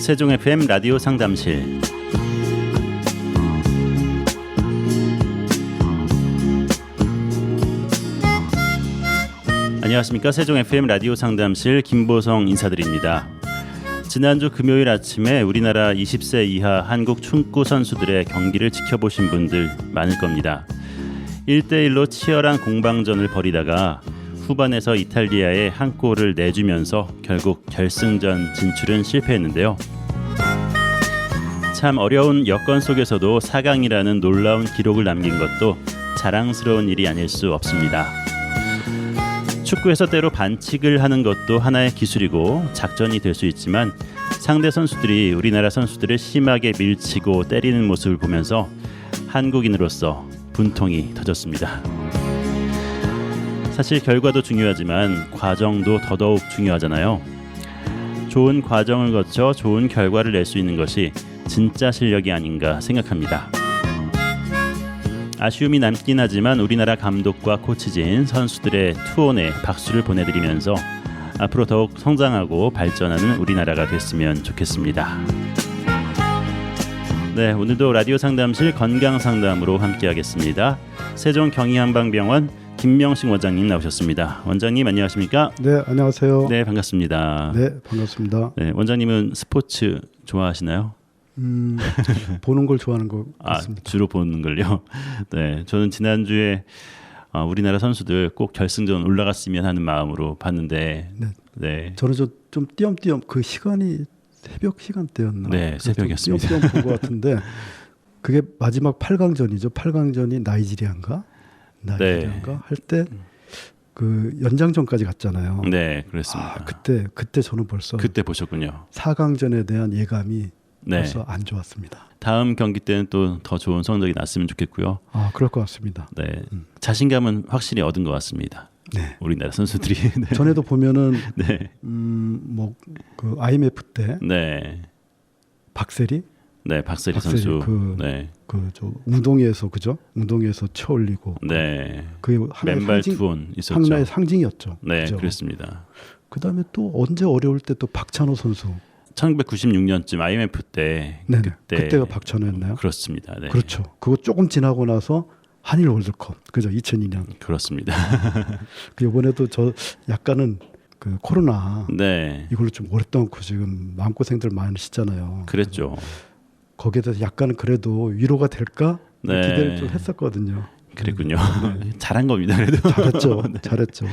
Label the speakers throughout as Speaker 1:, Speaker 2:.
Speaker 1: 세종 FM 라디오 상담실. 안녕하십니까. 세종 FM 라디오 상담실 김보성 인사드립니다. 지난주 금요일 아침에 우리나라 20세 이하 한국 축구 선수들의 경기를 지켜보신 분들 많을 겁니다. 1대1로 치열한 공방전을 벌이다가 후반에서 이탈리아에 한 골을 내주면서 결국 결승전 진출은 실패했는데요. 참 어려운 여건 속에서도 4강이라는 놀라운 기록을 남긴 것도 자랑스러운 일이 아닐 수 없습니다. 축구에서 때로 반칙을 하는 것도 하나의 기술이고 작전이 될 수 있지만 상대 선수들이 우리나라 선수들을 심하게 밀치고 때리는 모습을 보면서 한국인으로서 분통이 터졌습니다. 사실 결과도 중요하지만 과정도 더더욱 중요하잖아요. 좋은 과정을 거쳐 좋은 결과를 낼 수 있는 것이 진짜 실력이 아닌가 생각합니다. 아쉬움이 남긴 하지만 우리나라 감독과 코치진 선수들의 투혼에 박수를 보내드리면서 앞으로 더욱 성장하고 발전하는 우리나라가 됐으면 좋겠습니다. 네, 오늘도 라디오 상담실 건강 상담으로 함께하겠습니다. 세종 경희한방병원 김명식 원장님 나오셨습니다. 원장님 안녕하십니까?
Speaker 2: 네, 안녕하세요.
Speaker 1: 네, 반갑습니다.
Speaker 2: 네, 반갑습니다.
Speaker 1: 네, 원장님은 스포츠 좋아하시나요?
Speaker 2: 보는 걸 좋아하는 것 같습니다.
Speaker 1: 주로 보는 걸요. 네, 저는 지난주에 우리나라 선수들 꼭 결승전 올라갔으면 하는 마음으로 봤는데, 네.
Speaker 2: 저는 좀 띄엄띄엄 그 시간이 새벽 시간대였나?
Speaker 1: 네, 새벽이었습니다.
Speaker 2: 띄엄띄엄 본 것 같은데 그게 마지막 8강전이죠. 8강전이 나이지리아인가
Speaker 1: 네.
Speaker 2: 할 때 그 연장전까지 갔잖아요.
Speaker 1: 네, 그렇습니다.
Speaker 2: 그때 저는 벌써
Speaker 1: 그때 보셨군요.
Speaker 2: 4강전에 대한 예감이
Speaker 1: 네.
Speaker 2: 벌써 안 좋았습니다.
Speaker 1: 다음 경기 때는 또 더 좋은 성적이 났으면 좋겠고요.
Speaker 2: 그럴 것 같습니다.
Speaker 1: 네, 자신감은 확실히 얻은 것 같습니다.
Speaker 2: 네.
Speaker 1: 우리나라 선수들이. 네.
Speaker 2: 전에도 보면은
Speaker 1: 네.
Speaker 2: 뭐 그 IMF 때
Speaker 1: 네.
Speaker 2: 박세리
Speaker 1: 선수.
Speaker 2: 네. 저 웅동이에서 그죠? 웅동이에서 쳐올리고.
Speaker 1: 네.
Speaker 2: 그게
Speaker 1: 맨발 투혼 있었죠.
Speaker 2: 하나의 상징이었죠.
Speaker 1: 네,
Speaker 2: 그죠?
Speaker 1: 그렇습니다.
Speaker 2: 그다음에 또 언제 어려울 때 또 박찬호 선수.
Speaker 1: 1996년쯤 IMF 때.
Speaker 2: 네. 그때가 박찬호였나요?
Speaker 1: 그렇습니다. 네.
Speaker 2: 그렇죠. 그거 조금 지나고 나서 한일 월드컵. 그죠? 2002년.
Speaker 1: 그렇습니다.
Speaker 2: 이번에도 저 약간은 그 코로나.
Speaker 1: 네.
Speaker 2: 이걸로 좀 오랫동안 지금 마음고생들 많으시잖아요.
Speaker 1: 그랬죠.
Speaker 2: 거기에 대해서 약간 그래도 위로가 될까
Speaker 1: 네.
Speaker 2: 기대를 좀 했었거든요.
Speaker 1: 그랬군요. 네. 잘한 겁니다. 그래도
Speaker 2: 잘했죠.
Speaker 1: 네.
Speaker 2: 잘했죠. 네.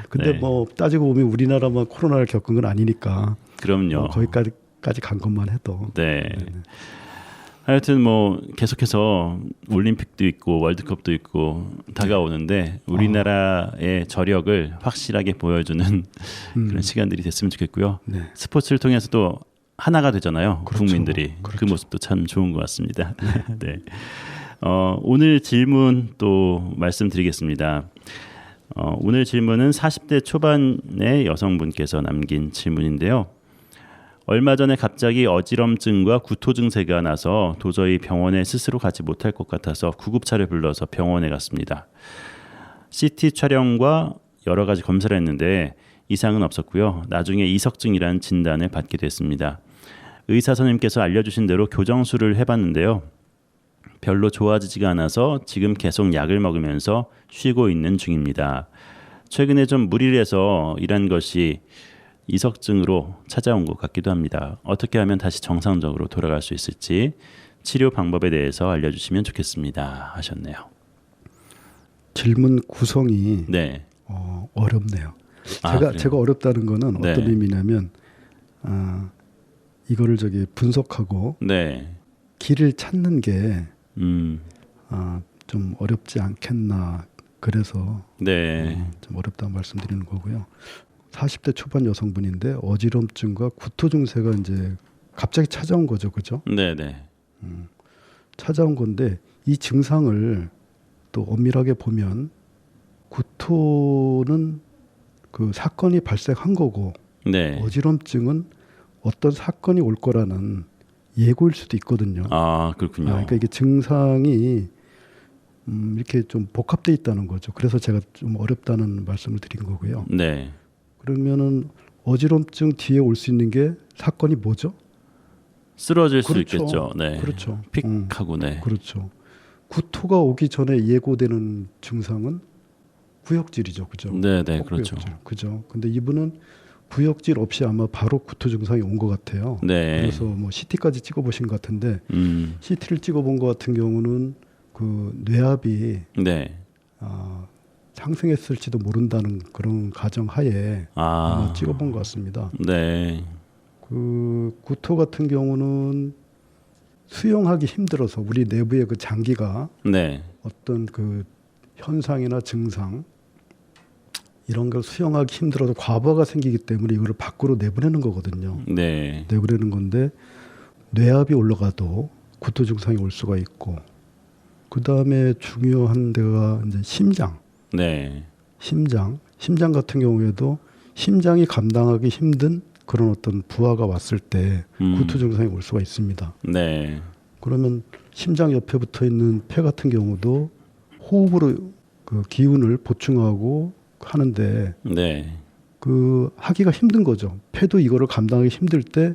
Speaker 2: 근데
Speaker 1: 네.
Speaker 2: 뭐 따지고 보면 우리나라만 코로나를 겪은 건 아니니까.
Speaker 1: 그럼요.
Speaker 2: 거기까지 간 것만 해도.
Speaker 1: 네. 하여튼 뭐 계속해서 올림픽도 있고 월드컵도 있고 다가오는데 우리나라의 저력을 확실하게 보여주는 그런 시간들이 됐으면 좋겠고요.
Speaker 2: 네.
Speaker 1: 스포츠를 통해서도 하나가 되잖아요.
Speaker 2: 그렇죠.
Speaker 1: 국민들이.
Speaker 2: 그렇죠.
Speaker 1: 그 모습도 참 좋은 것 같습니다. 네. 오늘 질문 또 말씀드리겠습니다. 오늘 질문은 40대 초반의 여성분께서 남긴 질문인데요. 얼마 전에 갑자기 어지럼증과 구토 증세가 나서 도저히 병원에 스스로 가지 못할 것 같아서 구급차를 불러서 병원에 갔습니다. CT 촬영과 여러 가지 검사를 했는데 이상은 없었고요. 나중에 이석증이라는 진단을 받게 됐습니다. 의사 선생님께서 알려주신 대로 교정술을 해봤는데요. 별로 좋아지지가 않아서 지금 계속 약을 먹으면서 쉬고 있는 중입니다. 최근에 좀 무리를 해서 일한 것이 이석증으로 찾아온 것 같기도 합니다. 어떻게 하면 다시 정상적으로 돌아갈 수 있을지 치료 방법에 대해서 알려주시면 좋겠습니다. 하셨네요.
Speaker 2: 질문 구성이
Speaker 1: 네.
Speaker 2: 어렵네요.
Speaker 1: 그래요?
Speaker 2: 제가 어렵다는 거는
Speaker 1: 네.
Speaker 2: 어떤 의미냐면 이거를 분석하고
Speaker 1: 네.
Speaker 2: 길을 찾는 게 좀 어렵지 않겠나 그래서
Speaker 1: 네.
Speaker 2: 좀 어렵다고 말씀드리는 거고요. 40대 초반 여성분인데 어지럼증과 구토 증세가 이제 갑자기 찾아온 거죠, 그죠?
Speaker 1: 네, 네.
Speaker 2: 찾아온 건데 이 증상을 또 엄밀하게 보면 구토는 그 사건이 발생한 거고
Speaker 1: 네.
Speaker 2: 어지럼증은 어떤 사건이 올 거라는 예고일 수도 있거든요.
Speaker 1: 그렇군요.
Speaker 2: 그러니까 이게 증상이 이렇게 좀 복합돼 있다는 거죠. 그래서 제가 좀 어렵다는 말씀을 드린 거고요.
Speaker 1: 네.
Speaker 2: 그러면은 어지럼증 뒤에 올 수 있는 게 사건이 뭐죠?
Speaker 1: 쓰러질 수
Speaker 2: 그렇죠.
Speaker 1: 있겠죠. 네.
Speaker 2: 그렇죠.
Speaker 1: 픽하고 네.
Speaker 2: 그렇죠. 구토가 오기 전에 예고되는 증상은 구역질이죠, 그죠?
Speaker 1: 네, 네, 그렇죠.
Speaker 2: 그죠. 근데 이분은 구역질 없이 아마 바로 구토 증상이 온 것 같아요.
Speaker 1: 네.
Speaker 2: 그래서 뭐 CT까지 찍어보신 것 같은데 CT를 찍어본 것 같은 경우는 그 뇌압이
Speaker 1: 네.
Speaker 2: 상승했을지도 모른다는 그런 가정하에 아마 찍어본 것 같습니다.
Speaker 1: 네.
Speaker 2: 그 구토 같은 경우는 수용하기 힘들어서 우리 내부의 그 장기가
Speaker 1: 네.
Speaker 2: 어떤 그 현상이나 증상 이런 걸 수용하기 힘들어서 과부하가 생기기 때문에 이거를 밖으로 내보내는 거거든요.
Speaker 1: 네.
Speaker 2: 내보내는 건데 뇌압이 올라가도 구토 증상이 올 수가 있고 그 다음에 중요한 데가 이제 심장.
Speaker 1: 네.
Speaker 2: 심장 같은 경우에도 심장이 감당하기 힘든 그런 어떤 부하가 왔을 때 구토 증상이 올 수가 있습니다.
Speaker 1: 네.
Speaker 2: 그러면 심장 옆에 붙어 있는 폐 같은 경우도 호흡으로 그 기운을 보충하고 하는데
Speaker 1: 네.
Speaker 2: 그 하기가 힘든 거죠. 폐도 이거를 감당하기 힘들 때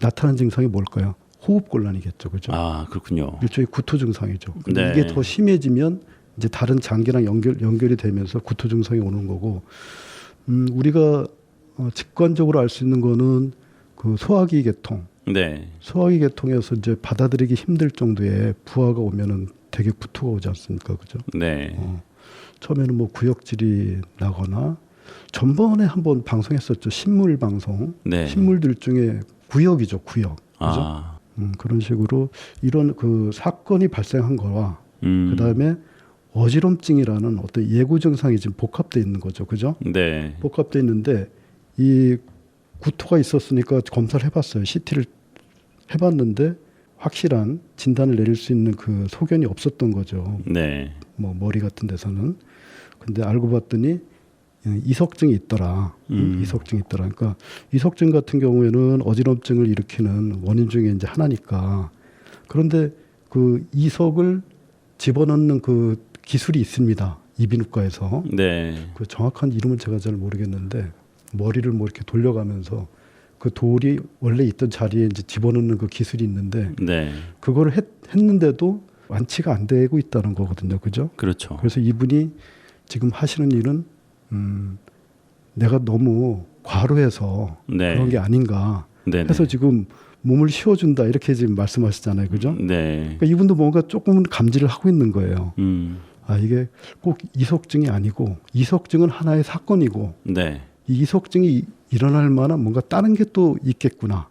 Speaker 2: 나타나는 증상이 뭘까요? 호흡 곤란이겠죠, 그죠?
Speaker 1: 그렇군요.
Speaker 2: 일종의 구토 증상이죠. 근데
Speaker 1: 네.
Speaker 2: 이게 더 심해지면 이제 다른 장기랑 연결이 되면서 구토 증상이 오는 거고, 우리가 직관적으로 알 수 있는 거는 그 소화기 계통.
Speaker 1: 네.
Speaker 2: 소화기 계통에서 이제 받아들이기 힘들 정도의 부하가 오면은 되게 구토가 오지 않습니까, 그죠?
Speaker 1: 네.
Speaker 2: 처음에는 뭐 구역질이 나거나 전번에 한번 방송했었죠. 식물 방송.
Speaker 1: 네.
Speaker 2: 식물들 중에 구역이죠, 구역. 그죠? 그런 식으로 이런 그 사건이 발생한 거와 그다음에 어지럼증이라는 어떤 예고 증상이 지금 복합되어 있는 거죠. 그죠?
Speaker 1: 네.
Speaker 2: 복합되어 있는데 이 구토가 있었으니까 검사를 해봤어요. CT를 해봤는데 확실한 진단을 내릴 수 있는 그 소견이 없었던 거죠.
Speaker 1: 네.
Speaker 2: 뭐 머리 같은 데서는. 근데 알고 봤더니 이석증이 있더라. 이석증이 있더라. 그러니까 이석증 같은 경우에는 어지럼증을 일으키는 원인 중에 이제 하나니까. 그런데 그 이석을 집어넣는 그 기술이 있습니다. 이비인후과에서.
Speaker 1: 네.
Speaker 2: 그 정확한 이름은 제가 잘 모르겠는데 머리를 뭐 이렇게 돌려가면서 그 돌이 원래 있던 자리에 이제 집어넣는 그 기술이 있는데
Speaker 1: 네.
Speaker 2: 그거를 했는데도 완치가 안 되고 있다는 거거든요. 그죠?
Speaker 1: 그렇죠.
Speaker 2: 그래서 이분이 지금 하시는 일은 내가 너무 과로해서
Speaker 1: 네.
Speaker 2: 그런 게 아닌가
Speaker 1: 네네.
Speaker 2: 해서 지금 몸을 쉬어준다 이렇게 지금 말씀하시잖아요. 그죠?
Speaker 1: 네.
Speaker 2: 그러니까 이분도 뭔가 조금은 감지를 하고 있는 거예요. 이게 꼭 이석증이 아니고 이석증은 하나의 사건이고
Speaker 1: 네.
Speaker 2: 이 이석증이 일어날 만한 뭔가 다른 게 또 있겠구나.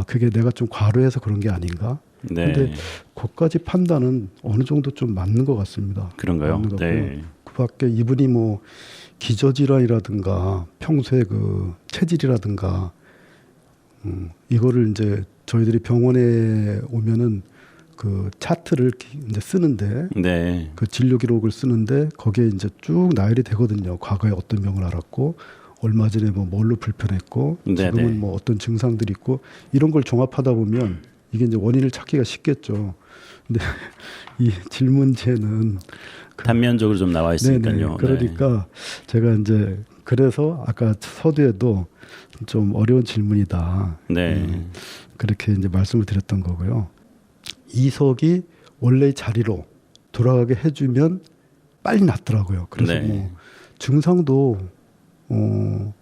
Speaker 2: 그게 내가 좀 과로해서 그런 게 아닌가.
Speaker 1: 네.
Speaker 2: 근데 그까지 판단은 어느 정도 좀 맞는 것 같습니다.
Speaker 1: 그런가요?
Speaker 2: 맞는 것
Speaker 1: 네.
Speaker 2: 같고요. 그밖에 이분이 뭐 기저질환이라든가 평소에 그 체질이라든가 이거를 이제 저희들이 병원에 오면은 그 차트를 이제 쓰는데
Speaker 1: 네.
Speaker 2: 그 진료 기록을 쓰는데 거기에 이제 쭉 나열이 되거든요. 과거에 어떤 병을 앓았고 얼마 전에 뭐 뭘로 불편했고
Speaker 1: 네네.
Speaker 2: 지금은 뭐 어떤 증상들이 있고 이런 걸 종합하다 보면 이게 이제 원인을 찾기가 쉽겠죠. 근데 이 질문제는
Speaker 1: 단면적으로 좀 나와 있으니까요.
Speaker 2: 그러니까 제가 이제 그래서 아까 서두에도 좀 어려운 질문이다.
Speaker 1: 네.
Speaker 2: 그렇게 이제 말씀을 드렸던 거고요. 이석이 원래의 자리로 돌아가게 해주면 빨리 낫더라고요. 그래서
Speaker 1: 네.
Speaker 2: 뭐 증상도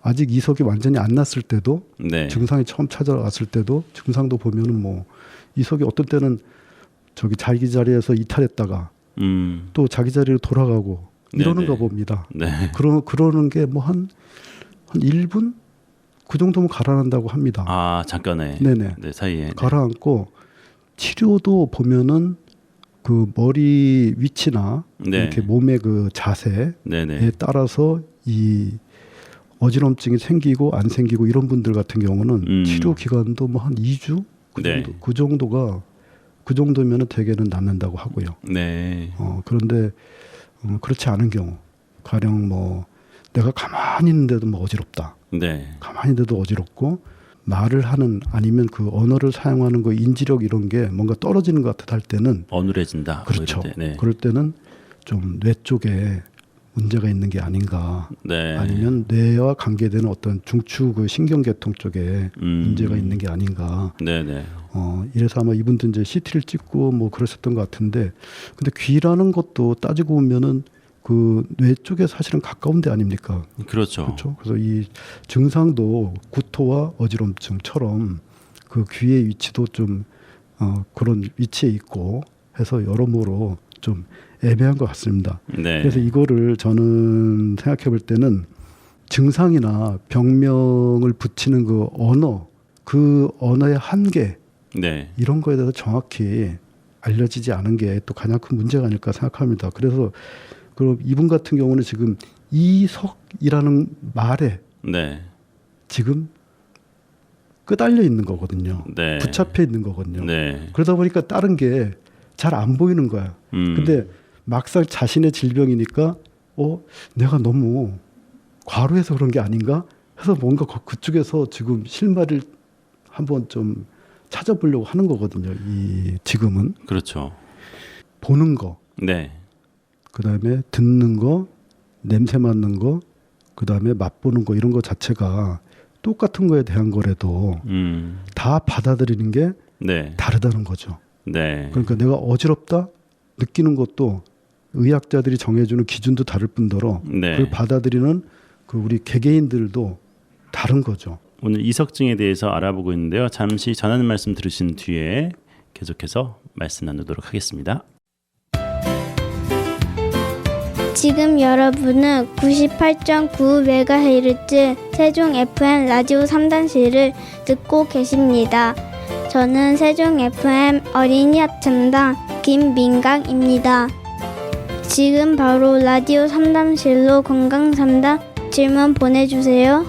Speaker 2: 아직 이석이 완전히 안 났을 때도
Speaker 1: 네.
Speaker 2: 증상이 처음 찾아왔을 때도 증상도 보면은 뭐 이석이 어떤 때는 저기 자기 자리에서 이탈했다가 또 자기 자리로 돌아가고 이러는가 봅니다.
Speaker 1: 네.
Speaker 2: 그러는 게 뭐 한 1분 그 정도면 가라앉는다고 합니다.
Speaker 1: 잠깐에.
Speaker 2: 네네.
Speaker 1: 네, 사이에.
Speaker 2: 가라앉고 치료도 보면은 그 머리 위치나
Speaker 1: 네.
Speaker 2: 이렇게 몸의 그 자세에
Speaker 1: 네네.
Speaker 2: 따라서 이 어지럼증이 생기고 안 생기고 이런 분들 같은 경우는 치료 기간도 뭐 한 2주
Speaker 1: 네.
Speaker 2: 그 정도면은 대개는 낫는다고 하고요.
Speaker 1: 네.
Speaker 2: 그런데 그렇지 않은 경우 가령 뭐 내가 가만히 있는데도 뭐 어지럽다.
Speaker 1: 네.
Speaker 2: 가만히 있는데도 어지럽고 말을 하는 아니면 그 언어를 사용하는 그 인지력 이런 게 뭔가 떨어지는 것 같아 할 때는
Speaker 1: 어눌해진다.
Speaker 2: 그렇죠.
Speaker 1: 뭐 이럴 때. 네.
Speaker 2: 그럴 때는 좀 뇌 쪽에 문제가 있는 게 아닌가.
Speaker 1: 네.
Speaker 2: 아니면 뇌와 관계되는 어떤 중추 그 신경계통 쪽에 문제가 있는 게 아닌가.
Speaker 1: 네네.
Speaker 2: 이래서 아마 이분도 이제 CT를 찍고 뭐 그러셨던 것 같은데, 근데 귀라는 것도 따지고 보면은 그 뇌 쪽에 사실은 가까운 데 아닙니까?
Speaker 1: 그렇죠.
Speaker 2: 그렇죠. 그래서 이 증상도 구토와 어지럼증처럼 그 귀의 위치도 좀 그런 위치에 있고 해서 여러모로 좀 애매한 것 같습니다.
Speaker 1: 네.
Speaker 2: 그래서 이거를 저는 생각해 볼 때는 증상이나 병명을 붙이는 그 언어의 한계
Speaker 1: 네.
Speaker 2: 이런 거에 대해서 정확히 알려지지 않은 게 또 가장 큰 문제가 아닐까 생각합니다. 그래서 그럼 이분 같은 경우는 지금 이석이라는 말에
Speaker 1: 네.
Speaker 2: 지금 끄달려 있는 거거든요.
Speaker 1: 네.
Speaker 2: 붙잡혀 있는 거거든요.
Speaker 1: 네.
Speaker 2: 그러다 보니까 다른 게 잘 안 보이는 거야. 근데 막상 자신의 질병이니까 내가 너무 과로해서 그런 게 아닌가 해서 뭔가 그쪽에서 지금 실마리를 한번 좀 찾아보려고 하는 거거든요. 지금은
Speaker 1: 그렇죠.
Speaker 2: 보는 거,
Speaker 1: 네.
Speaker 2: 그다음에 듣는 거, 냄새 맡는 거, 그다음에 맛보는 거 이런 거 자체가 똑같은 거에 대한 거라도 다 받아들이는 게
Speaker 1: 네.
Speaker 2: 다르다는 거죠.
Speaker 1: 네.
Speaker 2: 그러니까 내가 어지럽다 느끼는 것도 의학자들이 정해주는 기준도 다를 뿐더러
Speaker 1: 네.
Speaker 2: 그걸 받아들이는 그 우리 개개인들도 다른 거죠.
Speaker 1: 오늘 이석증에 대해서 알아보고 있는데요. 잠시 전하는 말씀 들으신 뒤에 계속해서 말씀 나누도록 하겠습니다.
Speaker 3: 지금 여러분은 98.9MHz 세종 FM 라디오 3단실을 듣고 계십니다. 저는 세종 FM 어린이 합창단 김민강입니다. 지금 바로 라디오 3단실로 건강 상담 질문 보내주세요.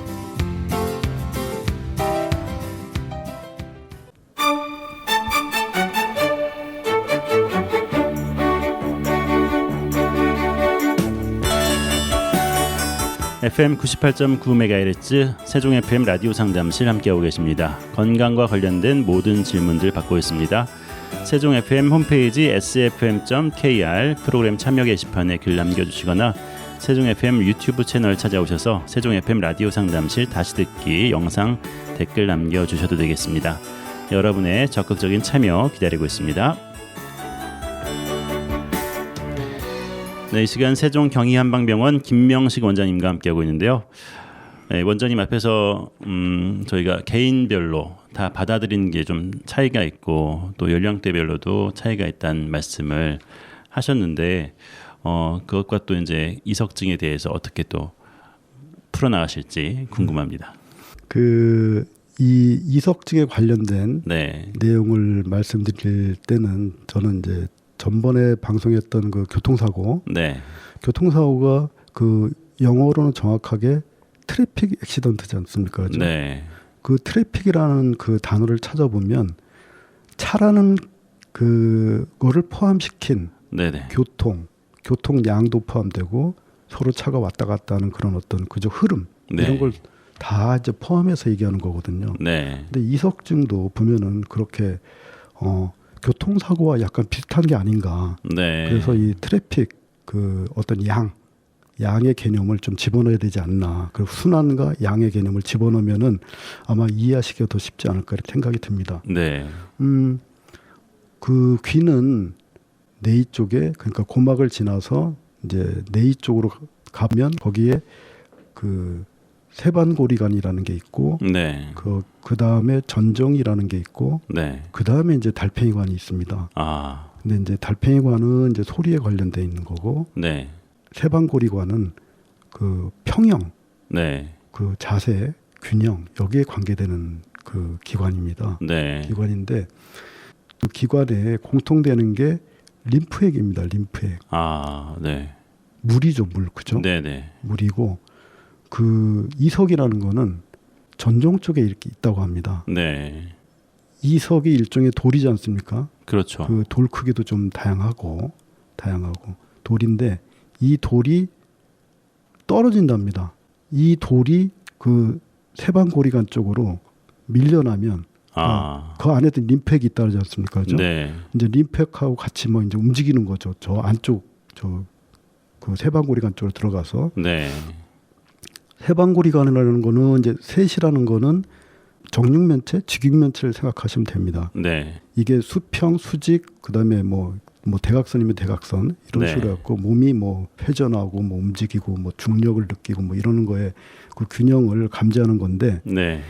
Speaker 1: FM 98.9MHz 세종 FM 라디오 상담실 함께하고 계십니다. 건강과 관련된 모든 질문들 받고 있습니다. 세종 FM 홈페이지 sfm.kr 프로그램 참여 게시판에 글 남겨주시거나 세종 FM 유튜브 채널 찾아오셔서 세종 FM 라디오 상담실 다시 듣기 영상 댓글 남겨주셔도 되겠습니다. 여러분의 적극적인 참여 기다리고 있습니다. 네, 이 시간 세종 경희한방병원 김명식 원장님과 함께하고 있는데요. 네, 원장님 앞에서 저희가 개인별로 다 받아들이는 게 좀 차이가 있고 또 연령대별로도 차이가 있다는 말씀을 하셨는데 그것과 또 이제 이석증에 대해서 어떻게 또 풀어나가실지 궁금합니다.
Speaker 2: 이 이석증에 관련된
Speaker 1: 네.
Speaker 2: 내용을 말씀드릴 때는 저는 이제 전번에 방송했던 그 교통사고,
Speaker 1: 네.
Speaker 2: 교통사고가 그 영어로는 정확하게 트래픽 액시던트지 않습니까? 그렇죠?
Speaker 1: 네.
Speaker 2: 그 트래픽이라는 그 단어를 찾아보면 차라는 그거를 포함시킨
Speaker 1: 네네.
Speaker 2: 교통량도 포함되고 서로 차가 왔다 갔다 하는 그런 어떤 그저 흐름
Speaker 1: 네.
Speaker 2: 이런 걸 다 이제 포함해서 얘기하는 거거든요.
Speaker 1: 네.
Speaker 2: 근데 이석증도 보면은 그렇게 교통사고와 약간 비슷한 게 아닌가.
Speaker 1: 네.
Speaker 2: 그래서 이 트래픽 그 어떤 양의 개념을 좀 집어넣어야 되지 않나. 그리고 순환과 양의 개념을 집어넣으면은 아마 이해하시기가 더 쉽지 않을까 이렇게 생각이 듭니다.
Speaker 1: 네.
Speaker 2: 그 귀는 내이 쪽에 그러니까 고막을 지나서 이제 내이 쪽으로 가면 거기에 그 세반고리관이라는 게 있고
Speaker 1: 네.
Speaker 2: 그 다음에 전정이라는 게 있고
Speaker 1: 네.
Speaker 2: 그 다음에 이제 달팽이관이 있습니다.
Speaker 1: 아.
Speaker 2: 근데 이제 달팽이관은 이제 소리에 관련돼 있는 거고
Speaker 1: 네.
Speaker 2: 세반고리관은 그 평형,
Speaker 1: 네.
Speaker 2: 그 자세, 균형 여기에 관계되는 그 기관입니다.
Speaker 1: 네.
Speaker 2: 기관인데 그 기관에 공통되는 게 림프액입니다. 림프액.
Speaker 1: 아, 네.
Speaker 2: 물이죠, 물. 그죠?
Speaker 1: 네네.
Speaker 2: 물이고 그 이석이라는 거는 전종 쪽에 이렇게 있다고 합니다.
Speaker 1: 네.
Speaker 2: 이석이 일종의 돌이지 않습니까?
Speaker 1: 그렇죠.
Speaker 2: 그 돌 크기도 좀 다양하고 돌인데 이 돌이 떨어진답니다. 이 돌이 그 세반고리관 쪽으로 밀려나면 그 안에도 림프액이 있다지 않습니까? 그죠?
Speaker 1: 네.
Speaker 2: 이제 림프액하고 같이 뭐 이제 움직이는 거죠. 저 안쪽 그 세방고리관 쪽으로 들어가서
Speaker 1: 네.
Speaker 2: 세방고리관이라는 거는 이제 셋이라는 거는 정육면체, 직육면체를 생각하시면 됩니다.
Speaker 1: 네.
Speaker 2: 이게 수평, 수직, 그다음에 뭐 대각선이면 대각선 이런
Speaker 1: 네.
Speaker 2: 식으로 해갖고 몸이 뭐 회전하고 뭐 움직이고 뭐 중력을 느끼고 뭐 이러는 거에 그 균형을 감지하는 건데
Speaker 1: 네.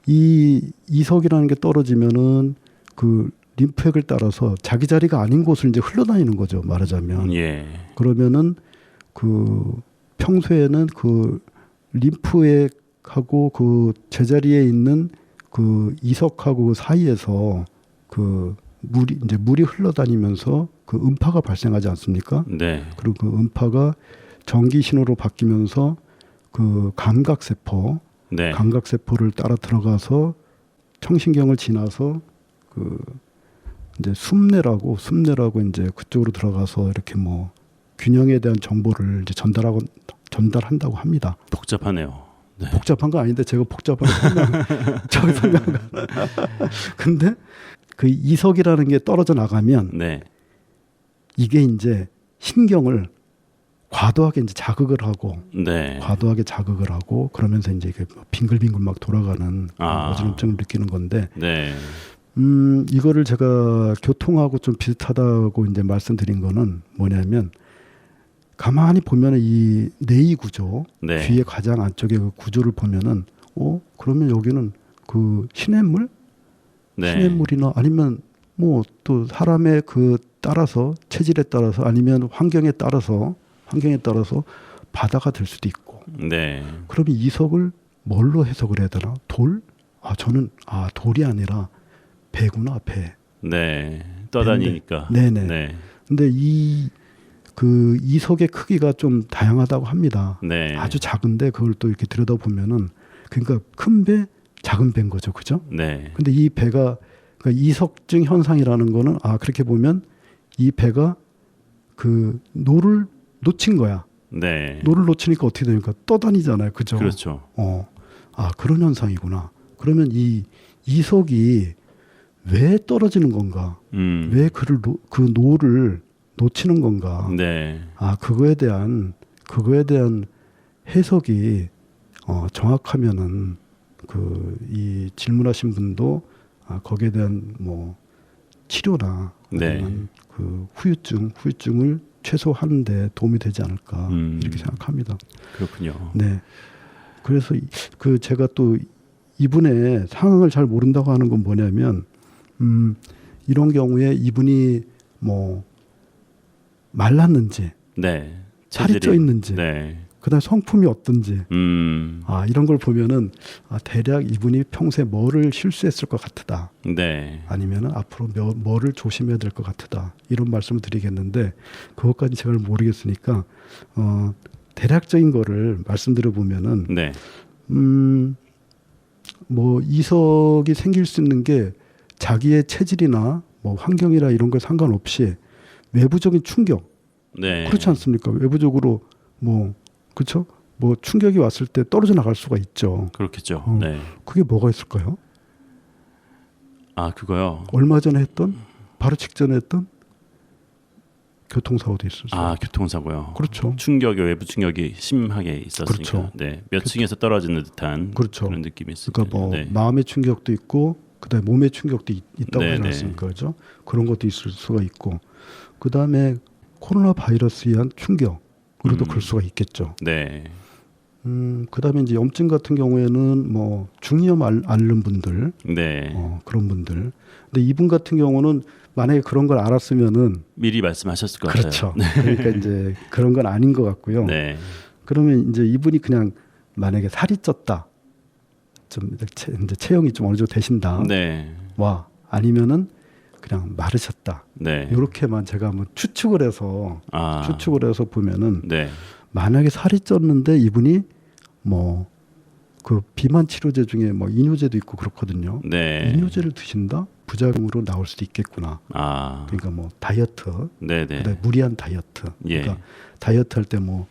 Speaker 2: 이 이석이라는 게 떨어지면은 그 림프핵을 따라서 자기 자리가 아닌 곳을 이제 흘러다니는 거죠. 말하자면.
Speaker 1: 예.
Speaker 2: 그러면은 그 평소에는 그 림프핵하고 그 제자리에 있는 그 이석하고 그 사이에서 그 물이 흘러다니면서 그 음파가 발생하지 않습니까?
Speaker 1: 네.
Speaker 2: 그리고 그 음파가 전기 신호로 바뀌면서 그 감각세포,
Speaker 1: 네.
Speaker 2: 감각세포를 따라 들어가서 청신경을 지나서 그 이제 숨내라고 이제 그쪽으로 들어가서 이렇게 뭐 균형에 대한 정보를 이제 전달한다고 합니다.
Speaker 1: 복잡하네요. 네.
Speaker 2: 복잡한 거 아닌데 제가 복잡하게 설명한 거. 근데 그 이석이라는 게 떨어져 나가면
Speaker 1: 네.
Speaker 2: 이게 이제 신경을 과도하게 이제 자극을 하고
Speaker 1: 네.
Speaker 2: 과도하게 자극을 하고 그러면서 이제 이게 빙글빙글 막 돌아가는 어지럼증을 느끼는 건데
Speaker 1: 네.
Speaker 2: 이거를 제가 교통하고 좀 비슷하다고 이제 말씀드린 거는 뭐냐면 가만히 보면은 이 뇌의 구조,
Speaker 1: 네.
Speaker 2: 귀의 가장 안쪽의 그 구조를 보면은 그러면 여기는 그 시냇물,
Speaker 1: 네.
Speaker 2: 시냇물이나 아니면 뭐 또 사람의 그 따라서 체질에 따라서 아니면 환경에 따라서 바다가 될 수도 있고.
Speaker 1: 네.
Speaker 2: 그러면 이석을 뭘로 해석을 해야 되나? 돌? 저는 돌이 아니라 배구나 배.
Speaker 1: 네. 떠다니니까.
Speaker 2: 네네.
Speaker 1: 네.
Speaker 2: 근데 그 이석의 크기가 좀 다양하다고 합니다.
Speaker 1: 네.
Speaker 2: 아주 작은데 그걸 또 이렇게 들여다보면은 그러니까 큰 배, 작은 배인 거죠, 그죠?
Speaker 1: 네.
Speaker 2: 근데 이 배가 그러니까 이석증 현상이라는 거는 그렇게 보면 이 배가 그 노를 놓친 거야.
Speaker 1: 네.
Speaker 2: 노를 놓치니까 어떻게 되니까 떠다니잖아요, 그죠?
Speaker 1: 그렇죠.
Speaker 2: 그런 현상이구나. 그러면 이 이석이 왜 떨어지는 건가? 왜 그 노를 놓치는 건가?
Speaker 1: 네.
Speaker 2: 그거에 대한 해석이 정확하면은 이 질문하신 분도 거기에 대한 뭐 치료나
Speaker 1: 네.
Speaker 2: 아니면 그 후유증을 최소화하는데 도움이 되지 않을까 이렇게 생각합니다.
Speaker 1: 그렇군요.
Speaker 2: 네. 그래서 그 제가 또 이분의 상황을 잘 모른다고 하는 건 뭐냐면 이런 경우에 이분이 뭐 말랐는지,
Speaker 1: 네.
Speaker 2: 살이 쪄 있는지,
Speaker 1: 네.
Speaker 2: 그다음 성품이 어떤지, 이런 걸 보면은 대략 이분이 평소에 뭐를 실수했을 것 같다.
Speaker 1: 네.
Speaker 2: 아니면은 앞으로 뭐를 조심해야 될 것 같다. 이런 말씀을 드리겠는데 그것까지 제가 모르겠으니까 대략적인 거를 말씀드려 보면은
Speaker 1: 네.
Speaker 2: 뭐 이석이 생길 수 있는 게 자기의 체질이나 뭐 환경이나 이런 걸 상관없이 외부적인 충격,
Speaker 1: 네.
Speaker 2: 그렇지 않습니까? 외부적으로 뭐 그렇죠? 뭐 충격이 왔을 때 떨어져 나갈 수가 있죠.
Speaker 1: 그렇겠죠. 네.
Speaker 2: 그게 뭐가 있을까요?
Speaker 1: 그거요.
Speaker 2: 얼마 전에 했던 바로 직전에 했던 교통사고도 있었어요.
Speaker 1: 교통사고요.
Speaker 2: 그렇죠.
Speaker 1: 외부 충격이 심하게 있었으니까.
Speaker 2: 그렇죠.
Speaker 1: 네. 몇 층에서 떨어지는 듯한
Speaker 2: 그렇죠.
Speaker 1: 그런 느낌이 있어요.
Speaker 2: 그러니까 뭐
Speaker 1: 네.
Speaker 2: 마음의 충격도 있고 그다음에 몸의 충격도 있다고 하지
Speaker 1: 네네.
Speaker 2: 않습니까? 그렇죠? 그런 것도 있을 수가 있고 그다음에 코로나 바이러스에 의한 충격으로도 그럴 수가 있겠죠.
Speaker 1: 네.
Speaker 2: 그다음에 이제 염증 같은 경우에는 뭐 중이염 앓는 분들,
Speaker 1: 네.
Speaker 2: 그런 분들. 근데 이분 같은 경우는 만약에 그런 걸 알았으면은
Speaker 1: 미리 말씀하셨을 것
Speaker 2: 그렇죠.
Speaker 1: 같아요.
Speaker 2: 그러니까 이제 그런 건 아닌 것 같고요.
Speaker 1: 네.
Speaker 2: 그러면 이제 이분이 그냥 만약에 살이 쪘다, 좀 이제 체형이 좀 어느 정도 되신다,
Speaker 1: 네.
Speaker 2: 와 아니면은 그냥 마르셨다.
Speaker 1: 네.
Speaker 2: 이렇게만 제가 한번 추측을 해서 보면은
Speaker 1: 네.
Speaker 2: 만약에 살이 쪘는데 이분이 뭐 그 비만 치료제 중에 뭐 이뇨제도 있고 그렇거든요.
Speaker 1: 네.
Speaker 2: 이뇨제를 드신다 부작용으로 나올 수도 있겠구나. 그러니까 뭐 다이어트,
Speaker 1: 네네.
Speaker 2: 그다음에 무리한 다이어트.
Speaker 1: 예.
Speaker 2: 그러니까 다이어트 할 때 뭐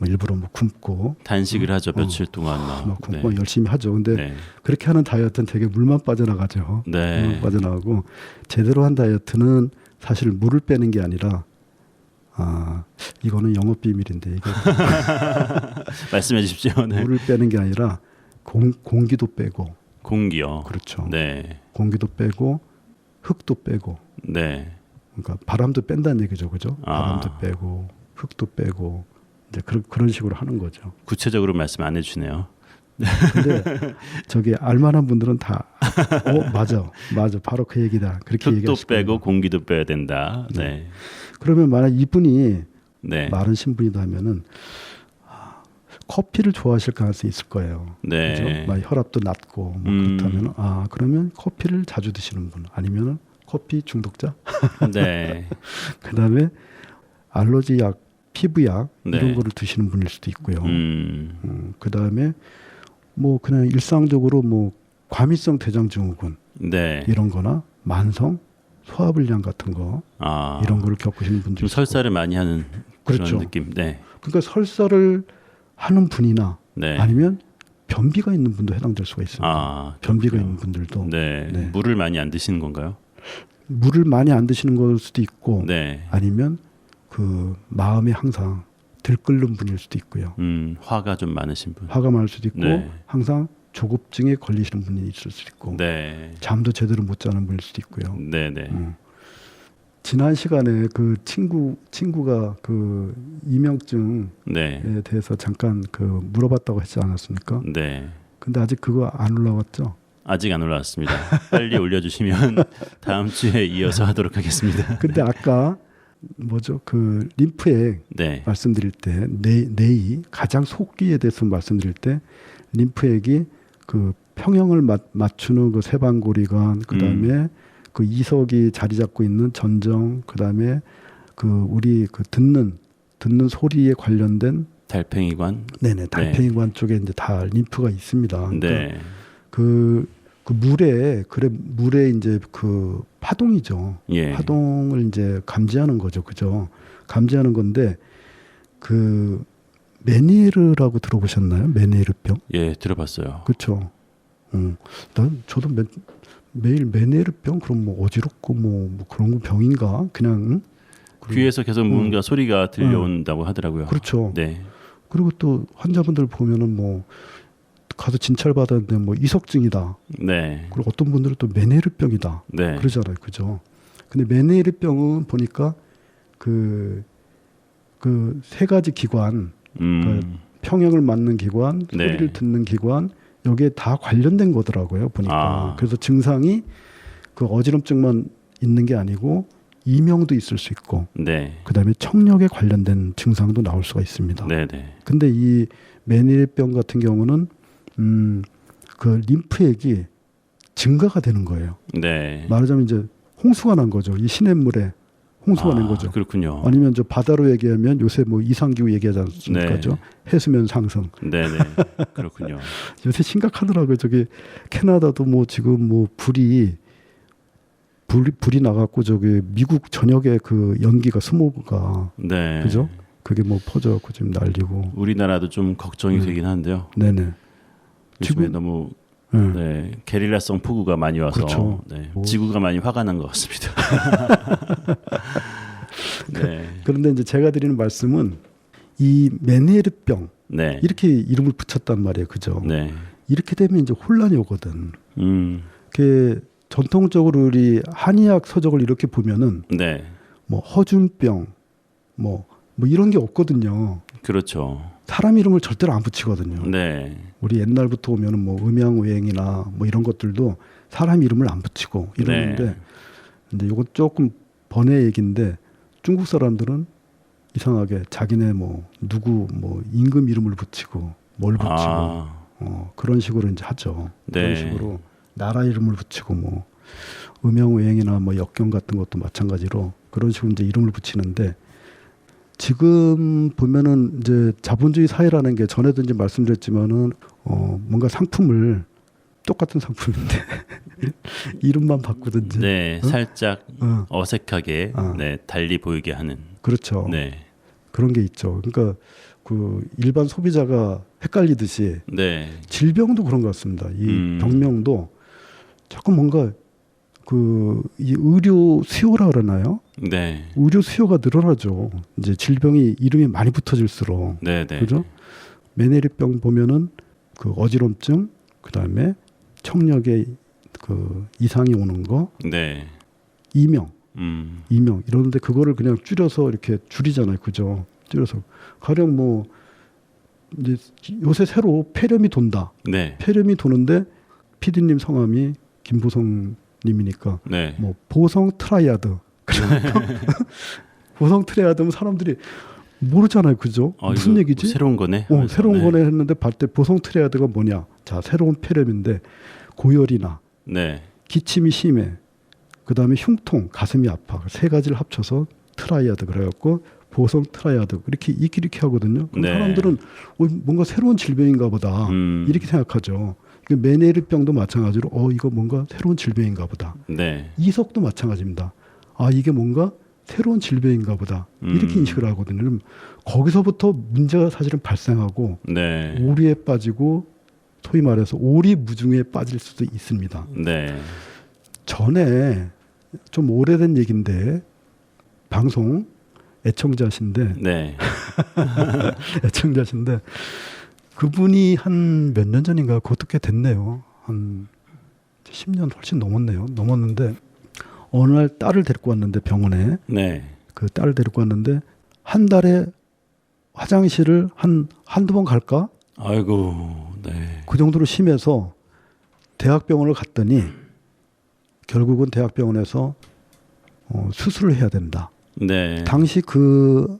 Speaker 2: 일부러 뭐 굶고
Speaker 1: 단식을 하죠 며칠 동안.
Speaker 2: 뭐 굶고 열심히 하죠. 근데
Speaker 1: 네.
Speaker 2: 그렇게 하는 다이어트는 되게 물만 빠져나가죠.
Speaker 1: 네.
Speaker 2: 물만 빠져나가고 제대로 한 다이어트는 사실 물을 빼는 게 아니라 이거는 영업 비밀인데 이게
Speaker 1: 말씀해 주십시오. 네.
Speaker 2: 물을 빼는 게 아니라 공기도 빼고
Speaker 1: 공기요.
Speaker 2: 그렇죠.
Speaker 1: 네.
Speaker 2: 공기도 빼고 흙도 빼고
Speaker 1: 네.
Speaker 2: 그러니까 바람도 뺀다는 얘기죠, 그죠?
Speaker 1: 아.
Speaker 2: 바람도 빼고 흙도 빼고 이제 그런 식으로 하는 거죠.
Speaker 1: 구체적으로 말씀 안 해주시네요.
Speaker 2: 근데 저기 알만한 분들은 다 맞아 바로 그 얘기다 그렇게
Speaker 1: 흙도
Speaker 2: 얘기하실
Speaker 1: 빼고
Speaker 2: 거예요.
Speaker 1: 공기도 빼야 된다. 네.
Speaker 2: 그러면 만약 이분이
Speaker 1: 네.
Speaker 2: 마른 신분이다 하면은 커피를 좋아하실 가능성이 있을 거예요.
Speaker 1: 네.
Speaker 2: 그죠? 막 혈압도 낮고 뭐 그렇다면 그러면 커피를 자주 드시는 분 아니면은 커피 중독자
Speaker 1: 네.
Speaker 2: 그다음에 알러지 약 피부약
Speaker 1: 네.
Speaker 2: 이런 거를 드시는 분일 수도 있고요. 그다음에 뭐 그냥 일상적으로 뭐 과민성 대장증후군
Speaker 1: 네.
Speaker 2: 이런 거나 만성 소화불량 같은 거 이런 거를 겪으시는 분들이
Speaker 1: 좀
Speaker 2: 있고.
Speaker 1: 설사를 많이 하는 그런
Speaker 2: 그렇죠.
Speaker 1: 느낌. 네.
Speaker 2: 그러니까 설사를 하는 분이나
Speaker 1: 네.
Speaker 2: 아니면 변비가 있는 분도 해당될 수가 있습니다. 변비가
Speaker 1: 그렇군요.
Speaker 2: 있는 분들도
Speaker 1: 네.
Speaker 2: 네.
Speaker 1: 물을 많이 안 드시는 건가요?
Speaker 2: 물을 많이 안 드시는 걸 수도 있고
Speaker 1: 네.
Speaker 2: 아니면 그 마음이 항상 들끓는 분일 수도 있고요.
Speaker 1: 화가 좀 많으신 분.
Speaker 2: 화가 많을 수도 있고
Speaker 1: 네.
Speaker 2: 항상 조급증에 걸리시는 분이 있을 수도 있고
Speaker 1: 네.
Speaker 2: 잠도 제대로 못 자는 분일 수도 있고요.
Speaker 1: 네, 네.
Speaker 2: 지난 시간에 그 친구가 그 이명증에
Speaker 1: 네.
Speaker 2: 대해서 잠깐 그 물어봤다고 했지 않았습니까?
Speaker 1: 네.
Speaker 2: 근데 아직 그거 안 올라왔죠?
Speaker 1: 아직 안 올라왔습니다. 빨리 올려주시면 다음 주에 이어서 하도록 하겠습니다.
Speaker 2: 근데 아까 뭐죠? 그 림프액
Speaker 1: 네.
Speaker 2: 말씀드릴 때 뇌이 가장 속기에 대해서 말씀드릴 때 림프액이 그 평형을 맞추는 그 세방고리관 그다음에 그 이석이 자리 잡고 있는 전정 그다음에 그 우리 그 듣는 듣는 소리에 관련된
Speaker 1: 달팽이관.
Speaker 2: 네네 달팽이관 쪽에 이제 다 림프가 있습니다. 그러니까
Speaker 1: 네.
Speaker 2: 그 물에 이제 그 파동이죠.
Speaker 1: 예.
Speaker 2: 파동을 이제 감지하는 거죠, 그죠? 감지하는 건데 그 메니에르라고 들어보셨나요? 메니에르병?
Speaker 1: 예, 들어봤어요.
Speaker 2: 그렇죠. 저도 매일 메니에르병 그럼 뭐 어지럽고 뭐 그런 거 병인가? 그냥
Speaker 1: 귀에서 계속 뭔가 소리가 들려온다고 하더라고요.
Speaker 2: 그렇죠.
Speaker 1: 네.
Speaker 2: 그리고 또 환자분들 보면은 뭐 가서 진찰 받았는데 뭐 이석증이다.
Speaker 1: 네.
Speaker 2: 그리고 어떤 분들은 또 메니에르병이다.
Speaker 1: 네.
Speaker 2: 그러잖아요, 그죠? 근데 메니에르병은 보니까 그 세 가지 기관, 그러니까 평형을 맞는 기관, 소리를
Speaker 1: 네.
Speaker 2: 듣는 기관 여기에 다 관련된 거더라고요, 보니까. 그래서 증상이 그 어지럼증만 있는 게 아니고 이명도 있을 수 있고,
Speaker 1: 네.
Speaker 2: 그다음에 청력에 관련된 증상도 나올 수가 있습니다.
Speaker 1: 네, 네.
Speaker 2: 근데 이 메니에르병 같은 경우는 그 림프액이 증가가 되는 거예요.
Speaker 1: 네.
Speaker 2: 말하자면 이제 홍수가 난 거죠. 이 시냇물에 홍수가 난 거죠.
Speaker 1: 그렇군요.
Speaker 2: 아니면 저 바다로 얘기하면 요새 뭐 이상기후 얘기하지 않습니까?
Speaker 1: 네.
Speaker 2: 해수면 상승.
Speaker 1: 네, 네. 그렇군요.
Speaker 2: 요새 심각하더라고요. 저기 캐나다도 뭐 지금 뭐 불이 나갖고 저기 미국 전역에 그 연기가 스모그가
Speaker 1: 네.
Speaker 2: 그죠? 그게 뭐 퍼져갖고 지금 난리고.
Speaker 1: 우리나라도 좀 걱정이 되긴 한데요.
Speaker 2: 네네.
Speaker 1: 요즘에
Speaker 2: 지금
Speaker 1: 너무
Speaker 2: 네.
Speaker 1: 네, 게릴라성 폭우가 많이 와서
Speaker 2: 그렇죠.
Speaker 1: 네, 지구가 많이 화가 난 것 같습니다. 네.
Speaker 2: 그런데 이제 제가 드리는 말씀은 이 메니에르병
Speaker 1: 네.
Speaker 2: 이렇게 이름을 붙였단 말이에요, 그죠?
Speaker 1: 네.
Speaker 2: 이렇게 되면 이제 혼란이 오거든. 그 전통적으로 우리 한의학 서적을 이렇게 보면은
Speaker 1: 네.
Speaker 2: 뭐 허준병, 뭐 이런 게 없거든요.
Speaker 1: 그렇죠.
Speaker 2: 사람 이름을 절대로 안 붙이거든요.
Speaker 1: 네.
Speaker 2: 우리 옛날부터 보면은 뭐 음양오행이나 뭐 이런 것들도 사람 이름을 안 붙이고 이러는데,
Speaker 1: 네.
Speaker 2: 근데 이건 조금 번외 얘기인데 중국 사람들은 이상하게 자기네 뭐 누구 뭐 임금 이름을 붙이고 뭘 붙이고 그런 식으로 이제 하죠.
Speaker 1: 네.
Speaker 2: 그런 식으로 나라 이름을 붙이고 뭐 음양오행이나 뭐 역경 같은 것도 마찬가지로 그런 식으로 이제 이름을 붙이는데. 지금 보면은 이제 자본주의 사회라는 게 전에도 이제 말씀드렸지만은 뭔가 상품을 똑같은 상품인데 이름만 바꾸든지
Speaker 1: 네, 살짝 어색하게 네, 달리 보이게 하는.
Speaker 2: 그렇죠.
Speaker 1: 네.
Speaker 2: 그런 게 있죠. 그러니까 그 일반 소비자가 헷갈리듯이
Speaker 1: 네.
Speaker 2: 질병도 그런 것 같습니다. 이 병명도 자꾸 뭔가 그 이 의료 수요라 그러나요?
Speaker 1: 네.
Speaker 2: 의료 수요가 늘어나죠. 이제 질병이 이름이 많이 붙어질수록.
Speaker 1: 네, 네.
Speaker 2: 그죠? 메니리병 보면은 그 어지럼증, 그다음에 청력에 그 이상이 오는 거,
Speaker 1: 네.
Speaker 2: 이명
Speaker 1: 음.
Speaker 2: 이러는데 그거를 그냥 줄여서 이렇게 줄이잖아요. 그죠? 줄여서 가령 뭐 이제 요새 새로 폐렴이 돈다.
Speaker 1: 네.
Speaker 2: 폐렴이 도는데 PD님 성함이 김보성님이니까
Speaker 1: 네.
Speaker 2: 뭐 보성 트라이아드. 보성 트라이아드면 사람들이 모르잖아요. 그죠? 무슨
Speaker 1: 이거
Speaker 2: 얘기지?
Speaker 1: 새로운 거네.
Speaker 2: 새로운
Speaker 1: 네.
Speaker 2: 거네 했는데 봤을 때 보성 트라이아드가 뭐냐? 자, 새로운 폐렴인데 고열이나
Speaker 1: 네.
Speaker 2: 기침이 심해. 그다음에 흉통, 가슴이 아파. 세 가지를 합쳐서 트라이아드 그래갖고 보성 트라이아드 이렇게 하거든요. 그럼
Speaker 1: 네.
Speaker 2: 사람들은 뭔가 새로운 질병인가 보다 이렇게 생각하죠. 메니르병도 마찬가지로 이거 뭔가 새로운 질병인가 보다.
Speaker 1: 네.
Speaker 2: 이석도 마찬가지입니다. 이게 뭔가 새로운 질병인가 보다 이렇게 인식을 하거든요. 그럼 거기서부터 문제가 사실은 발생하고
Speaker 1: 네.
Speaker 2: 오리에 빠지고 소위 말해서 오리무중에 빠질 수도 있습니다.
Speaker 1: 네.
Speaker 2: 전에 좀 오래된 얘기인데 방송 애청자신데
Speaker 1: 네.
Speaker 2: 애청자신데 그분이 한 몇 년 전인가 그것도 꽤 됐네요. 한 10년 훨씬 넘었는데 어느 날 딸을 데리고 왔는데 병원에
Speaker 1: 네.
Speaker 2: 그 딸을 데리고 왔는데 한 달에 화장실을 한두 번 갈까?
Speaker 1: 아이고. 네.
Speaker 2: 그 정도로 심해서 대학병원을 갔더니 결국은 대학병원에서 수술을 해야 된다.
Speaker 1: 네.
Speaker 2: 당시 그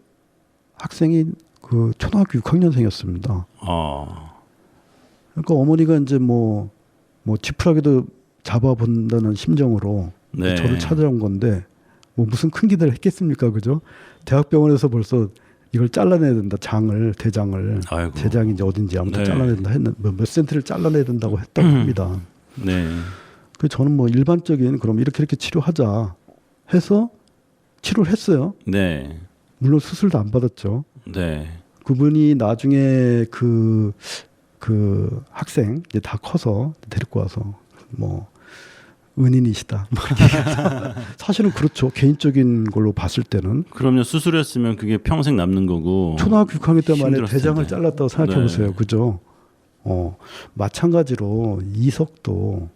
Speaker 2: 학생이 그 초등학교 6학년생이었습니다. 그러니까 어머니가 이제 뭐 지푸라기도 잡아본다는 심정으로
Speaker 1: 네.
Speaker 2: 저를 찾아온 건데 뭐 무슨 큰 기대를 했겠습니까, 그죠? 대학병원에서 벌써 이걸 잘라내야 된다, 대장을,
Speaker 1: 아이고.
Speaker 2: 대장이 이제 어딘지 아무튼
Speaker 1: 네.
Speaker 2: 잘라내야 된다 했는 몇 센티를 잘라내야 된다고 했다고 합니다.
Speaker 1: 네.
Speaker 2: 그 저는 뭐 일반적인 그럼 이렇게 치료하자 해서 치료를 했어요.
Speaker 1: 네.
Speaker 2: 물론 수술도 안 받았죠.
Speaker 1: 네.
Speaker 2: 그분이 나중에 그 학생 이제 다 커서 데리고 와서 뭐 은인이시다. 뭐 이렇게 사실은 그렇죠. 개인적인 걸로 봤을 때는
Speaker 1: 그럼요. 수술했으면 그게 평생 남는 거고.
Speaker 2: 초등학교 6학년 때 만에
Speaker 1: 힘들었을
Speaker 2: 대장을
Speaker 1: 텐데.
Speaker 2: 잘랐다고 생각해 보세요.
Speaker 1: 네.
Speaker 2: 그죠? 마찬가지로 이석도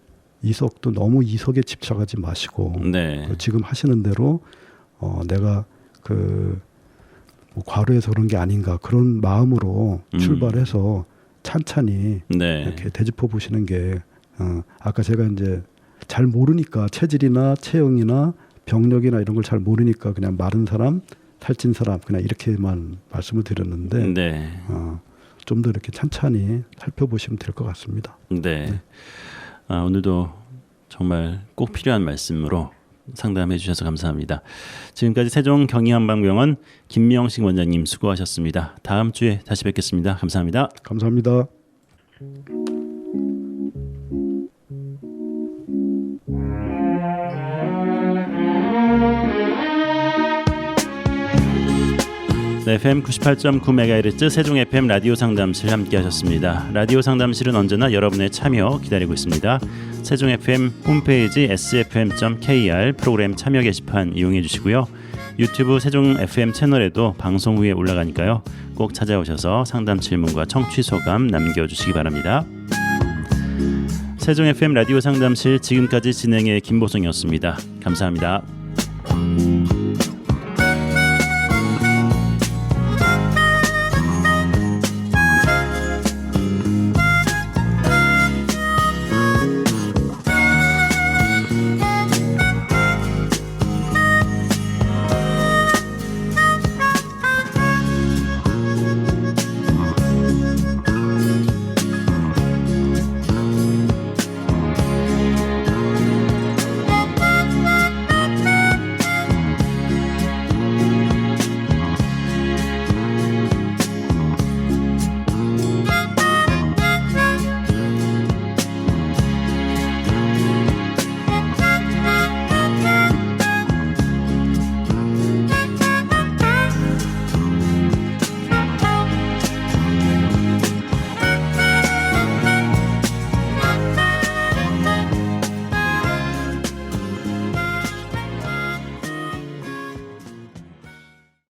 Speaker 2: 너무 이석에 집착하지 마시고
Speaker 1: 네.
Speaker 2: 지금 하시는 대로 내가 뭐 과로해서 그런 게 아닌가 그런 마음으로 출발해서 찬찬히
Speaker 1: 네.
Speaker 2: 이렇게 되짚어 보시는 게 아까 제가 이제 잘 모르니까 체질이나 체형이나 병력이나 이런 걸 잘 모르니까 그냥 마른 사람, 살찐 사람 그냥 이렇게만 말씀을 드렸는데
Speaker 1: 네.
Speaker 2: 좀 더 이렇게 찬찬히 살펴보시면 될 것 같습니다.
Speaker 1: 네. 오늘도 정말 꼭 필요한 말씀으로 상담해 주셔서 감사합니다. 지금까지 세종경희한방병원 김명식 원장님 수고하셨습니다. 다음 주에 다시 뵙겠습니다. 감사합니다.
Speaker 2: 감사합니다.
Speaker 1: 네, FM 98.9MHz 세종 FM 라디오 상담실 함께하셨습니다. 라디오 상담실은 언제나 여러분의 참여 기다리고 있습니다. 세종 FM 홈페이지 sfm.kr 프로그램 참여 게시판 이용해 주시고요. 유튜브 세종 FM 채널에도 방송 후에 올라가니까요. 꼭 찾아오셔서 상담 질문과 청취 소감 남겨주시기 바랍니다. 세종 FM 라디오 상담실 지금까지 진행의 김보성이었습니다. 감사합니다.